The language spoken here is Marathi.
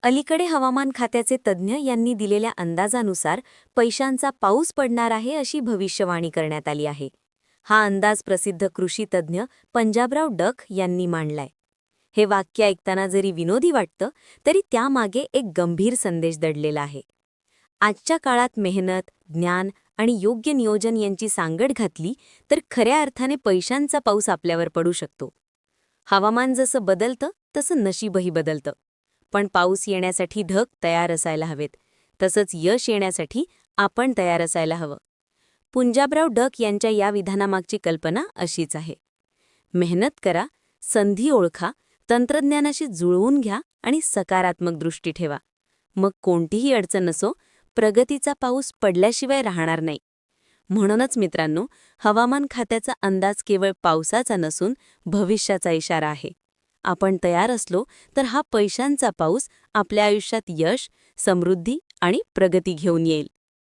अलीकडे हवामान खात्याचे तज्ज्ञ यांनी दिलेल्या अंदाजानुसार पैशांचा पाऊस पडणार आहे अशी भविष्यवाणी करण्यात आली आहे. हा अंदाज प्रसिद्ध कृषी तज्ज्ञ पंजाबराव डक यांनी मांडलाय. हे वाक्य ऐकताना जरी विनोदी वाटतं तरी त्यामागे एक गंभीर संदेश दडलेला आहे. आजच्या काळात मेहनत, ज्ञान आणि योग्य नियोजन यांची सांगड घातली तर खऱ्या अर्थाने पैशांचा पाऊस आपल्यावर पडू शकतो. हवामान जसं बदलतं तसं नशीबही बदलतं. पण पाऊस येण्यासाठी ढग तयार असायला हवेत, तसंच यश येण्यासाठी आपण तयार असायला हवं. पंजाबराव डक यांच्या या विधानामागची कल्पना अशीच आहे. मेहनत करा, संधी ओळखा, तंत्रज्ञानाशी जुळवून घ्या आणि सकारात्मक दृष्टी ठेवा. मग कोणतीही अडचण नसो, प्रगतीचा पाऊस पडल्याशिवाय राहणार नाही. म्हणूनच मित्रांनो, हवामान खात्याचा अंदाज केवळ पावसाचा नसून भविष्याचा इशारा आहे. आपण तयार असलो तर हा पैशांचा पाऊस आपल्या आयुष्यात यश, समृद्धी आणि प्रगती घेऊन येईल.